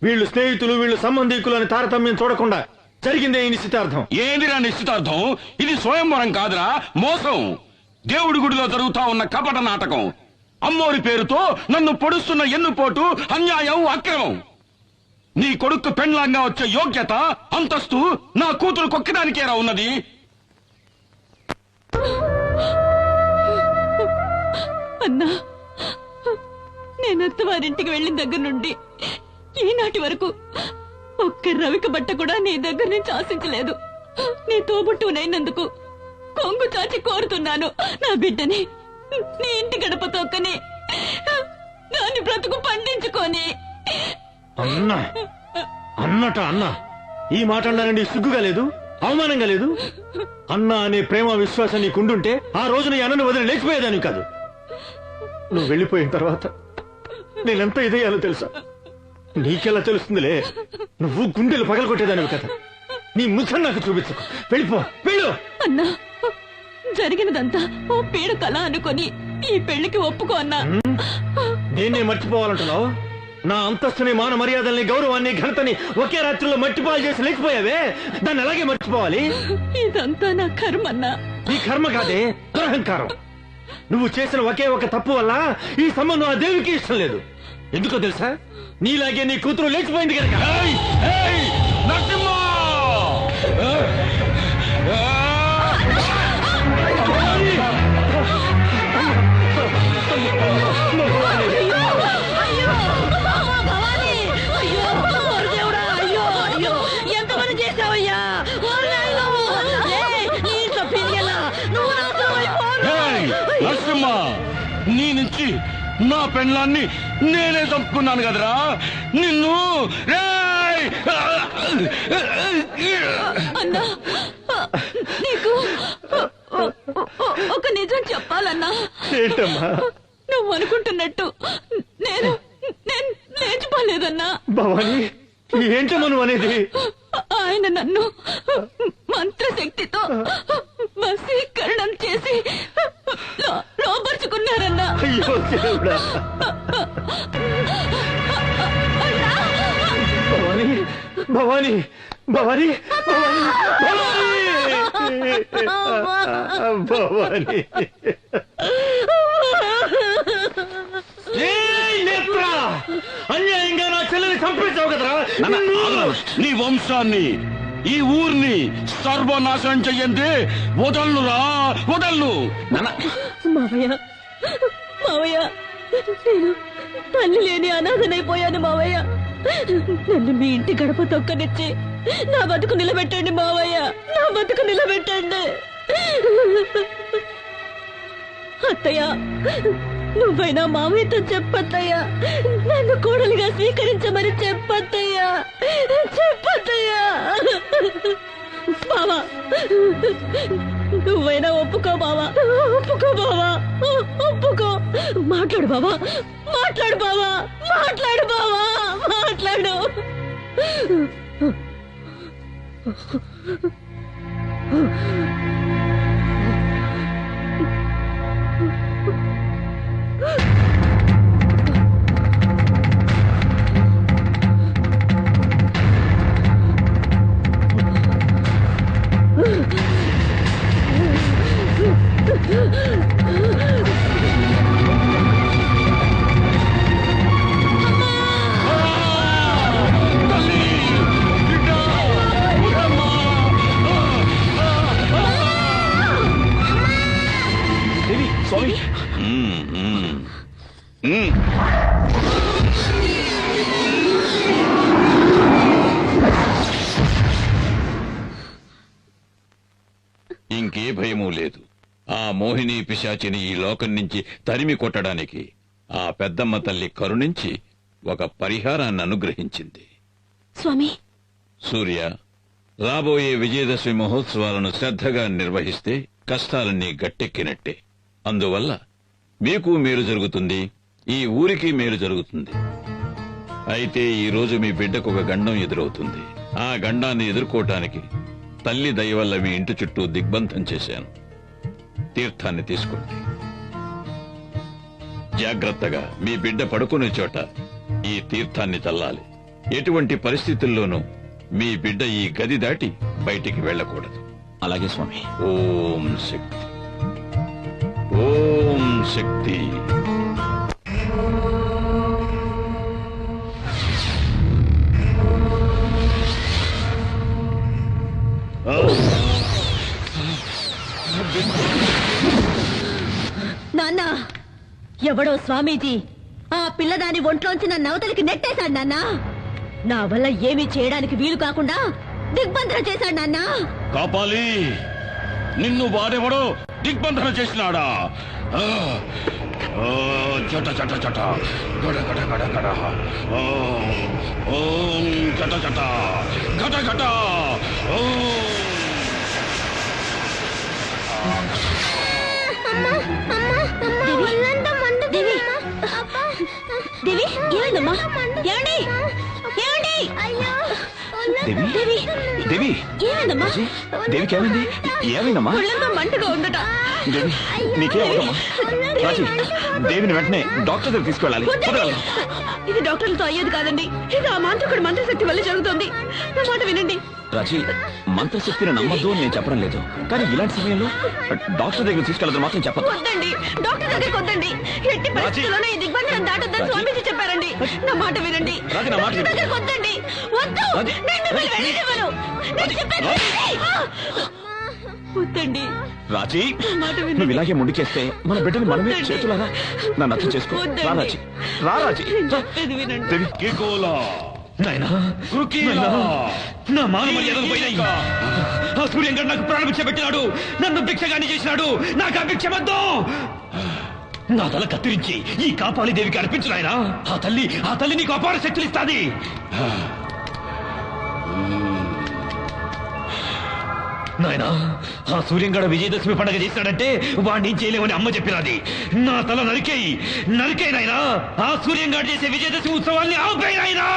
వీళ్ళు స్నేహితులు, వీళ్ళు సంబంధీకులు అని తారతమ్యం చూడకుండా జరిగిందే ఈ నిశ్చితార్థం. ఏందిరా నిశ్చితార్థం? ఇది స్వయంవరం కాదురా, మోసం. దేవుడి గుడిలో జరుగుతా ఉన్న కపట నాటకం. అమ్మోరి పేరుతో నన్ను పొడుస్తున్న ఎన్నుపోటు, అన్యాయం, అక్రమం. నీ కొడుకు పెండ్లాంగా వచ్చే యోగ్యత, అంతస్తు నా కూతురు కొక్కడానికేరా ఉన్నది. అన్నా, నేను అత్తవారింటికి వెళ్ళిన దగ్గర నుండి ఈనాటి వరకు ఒక్క రవిక బట్ట కూడా నీ దగ్గర నుంచి ఆశించలేదు. నీ తోబుట్టునైనందుకు కొంగు చాచి కోరుతున్నాను. నా బిడ్డని నీ ఇంటి గడప తొక్కని దాని బ్రతుకు పండించుకొని. అన్నా అన్నట అన్నా, ఈ మాట అన్నానండి సిగ్గుగా లేదు, అవమానంగా లేదు? అన్నా అనే ప్రేమ విశ్వాసం నీకుండుంటే ఆ రోజు నీ అన్నను వదిలి లేచిపోయేదాన్ని కాదు. నువ్వు వెళ్ళిపోయిన తర్వాత నేనెంత ఇదయ్యాలో తెలుసా? నీకెలా తెలుస్తుందిలే, నువ్వు గుండెలు పగలగొట్టేదానివి కదా. నీ ముఖం నాకు చూపించకు, వెళ్ళిపో, వెళ్ళు. అన్నా, జరిగినదంతా ఓ పీడ కళ అనుకొని ఈ పెళ్లికి ఒప్పుకో అన్నా. నేనే మర్చిపోవాలంటున్నావు? నా అంతస్తుని, మాన మర్యాదల్ని, గౌరవాన్ని, ఘనతని ఒకే రాత్రిలో మట్టిపాలు చేసి లేచిపోయావే, దాన్ని అలాగే మర్చిపోవాలి. ఇదంతా నా కర్మన్నా. ఈ కర్మ కాదే, దురహంకారం. నువ్వు చేసిన ఒకే ఒక తప్పు వల్ల ఈ సంబంధం ఆ దేవికి ఇష్టం లేదు. ఎందుకో తెలుసా? నీలాగే నీ కూతురు లేచిపోయింది కనుక. నరసింహ! నరసింహ, నీ నుంచి నా పెండ్లాన్ని నేనే చంపుకున్నాను కదరా నిన్ను. అన్నా, నీకు ఒక నిజం చెప్పాలన్నా. ఏంటమ్మా? నువ్వు అనుకుంటున్నట్టు నేను నేను లేచిపోలేదన్నా. భవాని, ఏంటమ్మా నువ్వు అనేది? ఆయన నన్ను మంత్రశక్తితో వశీకరణం చేసి లోపరుచుకున్నారన్నా. అయ్యో దేవుడా! భవాని, భవాని, భవాని, భవాని, భవాని! అన్యాయంగా నా చెల్లెని చంపేశావు కదరా. నీ వంశాన్ని, ఈ ఊరిని సర్వనాశనం చెయ్యండి. వదల్లురా, వదల్లు. మావయ్య, మావయ్య, నేను తల్లి లేని అనాథనైపోయాను మావయ్య. నన్ను మీ ఇంటి గడప తొక్కనిచ్చి నా బతుకు నిలబెట్టండి మావయ్య, నా బతుకు నిలబెట్టండి. అత్తయ్య, నువ్వైనా మావయ్యతో చెప్పత్తయ్యా, నన్ను కోడలిగా స్వీకరించమని చెప్పత్తయ్యా, చెప్పత్తయ్యా. బావా, నువ్వైనా ఒప్పుకో బావా, ఒప్పుకో బావా, ఒప్పుకో. మాట్లాడు బావా, మాట్లాడు బావా, మాట్లాడు బావా, మాట్లాడు. స్వామి, మోహిని పిశాచిని ఈ లోకం నుంచి తరిమి కొట్టడానికి ఆ పెద్దమ్మ తల్లి కరుణించి ఒక పరిహారాన్ని అనుగ్రహించింది. స్వామి, సూర్య, రాబోయే విజయదశమి మహోత్సవాలను శ్రద్ధగా నిర్వహిస్తే కష్టాలన్నీ గట్టెక్కినట్టే. అందువల్ల మీకు మేలు జరుగుతుంది, ఈ ఊరికి మేలు జరుగుతుంది. అయితే ఈ రోజు మీ బిడ్డకు ఒక గండం ఎదురవుతుంది. ఆ గండాన్ని ఎదుర్కోవటానికి తల్లి దయ వల్ల మీ ఇంటి చుట్టూ దిగ్బంధం చేశాను. తీర్థాన్ని తీసుకోండి. జాగ్రత్తగా మీ బిడ్డ పడుకునే చోట ఈ తీర్థాన్ని చల్లాలి. ఎటువంటి పరిస్థితుల్లోనూ మీ బిడ్డ ఈ గది దాటి బయటికి వెళ్ళకూడదు. అలాగే స్వామి. ఓం శక్తి, ఓం శక్తి. నాన్న, ఎవడో స్వామీజీ ఆ పిల్లదాని ఒంట్లోంచి నన్ను అవతలికి నెట్టేశాడు నాన్న. నా వల్ల ఏమీ చేయడానికి వీలు కాకుండా దిగ్బంధన చేశాడు నాన్న. కాపాలి, నిన్ను వాడెవడో దిగ్బంధన చేసినాడా? ఆ, ఆ, జట జట జట గడ గడ గడ గడ. ఓం జట జట గట గట. దేవి, దేవి, ఏమైందమ్మా? ఏమండి? ఏమండి? దేవి, దేవి, దేవి, ఏమైందమ్మా? దేవికి ఏమైంది? ఏమైందమ్మా? ఒళ్ళంతా మంటగా ఉందట. దేవి, నీకే అవుదమ్మా? రాజీ, దేవిని వెంటనే డాక్టర్ దగ్గర తీసుకెళ్ళాలి. వద్దండి. ఇది డాక్టర్లతో అయ్యేది కాదండి. ఇది ఆ మాంత్రికుడి మంత్రశక్తి వల్ల జరుగుతుంది. నా మాట వినండి. రాజీ, మంత్రశక్తిని నమ్మద్దు అని నేను చెప్పడం లేదు, కానీ ఇలాంటి సమయంలో డాక్టర్ దగ్గర తీసుకెళ్ళదు మాత్రం చెప్పదు. వద్దండి, డాక్టర్ దగ్గరికి వద్దండి. ఎట్టి పరిస్థితుల్లోనే ఈ దిగ్బంధనం దాటొద్దని స్వామీజీ చెప్పారండి. నా మాట వినండి. రాజీ, నా మాట డాక్టర్ దగ్గరికి వద్దండి. వద్దు, నేను మిమ్మల్ని వెళ్ళనివ్వను. నేను చెప్పేది వినండి. వద్దండి. రాజీ, మాట వినండి. నువ్వు ఇలాగే ముందుకేస్తే మన బిడ్డని మనమే వద్దండి. చేతులారా నన్ను అర్థం చేసుకో. వద్దండి. రా రాజీ, రా రాజీ. నేను చెప్పేది వినండి. దేవి, కికోలా, నాయనా, రుకీలా, నా మాన మర్యాదలు పోయినాయి. ఆ సూర్యంగాడు నాకు ప్రాణభిక్ష పెట్టినాడు, నన్ను భిక్షగాని చేసినాడు. నాకు ఆ భిక్ష వద్దు. నా తల కత్తిరించి ఈ కాపాలి దేవికి అర్పించు నాయనా. ఆ తల్లి నీకు అపార శక్తులు ఇస్తాది. నాయనా, ఆ సూర్యంగాడు విజయదశమి పండుగ చేస్తాడంటే వాడిని ఏం చేయలేమని అమ్మ చెప్పినది. నా తల నరికేయి నాయనా. ఆ సూర్యంగాడు చేసే విజయదశమి ఉత్సవాన్ని ఆపేయి నాయనా.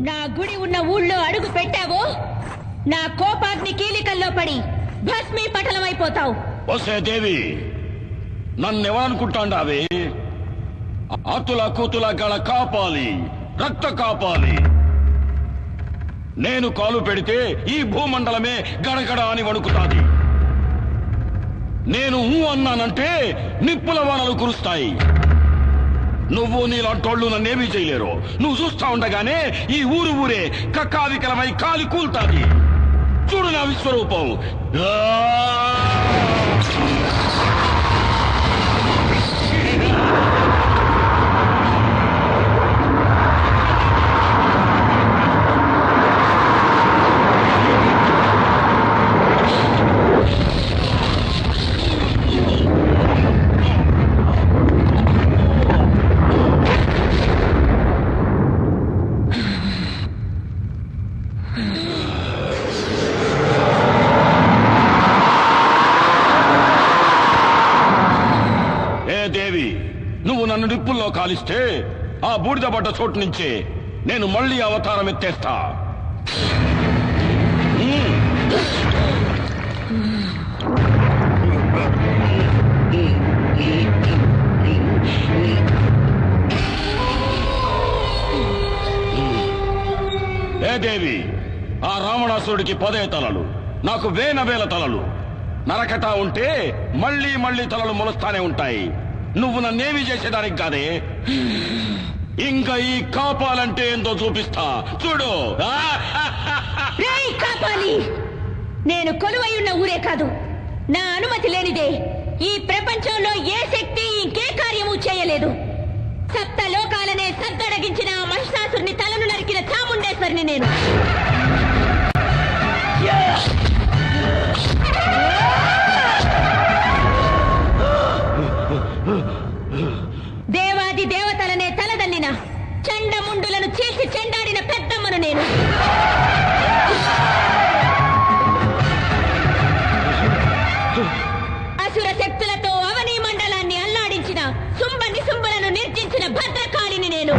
నా గుడి ఉన్న ఊళ్ళో అడుగు పెట్టావో నా కోపాగ్ని కీలికల్లో పడి భస్మీ పటలమైపోతావు. వసే దేవి, నన్నెవరనుకుంటాండావే? ఆతుల కూతుల గల కాపాలి, రక్త కాపాలి. నేను కాలు పెడితే ఈ భూమండలమే గడగడ అని వణుకుతాది. నేను అన్నానంటే నిప్పుల వానలు కురుస్తాయి. నువ్వు నీలాంటోళ్ళు నన్నేమీ చేయలేరు. నువ్వు చూస్తా ఉండగానే ఈ ఊరే కక్కావికలమై కాలి కూల్తాది. చూడు నా విశ్వరూపం. దేవి, నువ్వు నన్ను నిప్పుల్లో కాలిస్తే ఆ బూడిద పడ్డ చోటు నుంచే నేను మళ్ళీ అవతారం ఎత్తేస్తా. ఏ దేవి, ఆ రావణాసురుడికి 10 తలలు, నాకు వేల తలలు. నరకటా ఉంటే మళ్ళీ మళ్ళీ తలలు మొలుస్తానే ఉంటాయి. నువ్వు నన్నేమి చేసేదానికి కాదే. ఇంకా ఈ కాపాలంటే ఏందో చూపిస్తా చూడు. కాపాలి, నేను కొలువై ఉన్న ఊరే కాదు, నా అనుమతి లేనిదే ఈ ప్రపంచంలో ఏ శక్తి ఇంకే కార్యము చేయలేదు. 7 లోకాలనే సద్దడగించిన ఆ మహిషాసురుని తలను నరికిన చాముండేశ్వరిని నేను. దేవాది దేవతలనే తలదన్నిన చండముండులను చీల్చి చెండాడిన పెద్దమ్మను నేను. అసుర శక్తులతో అవనీ మండలాన్ని అల్లాడించిన శుంభ నిశుంభులను నిర్జించిన భద్రకాళిని నేను.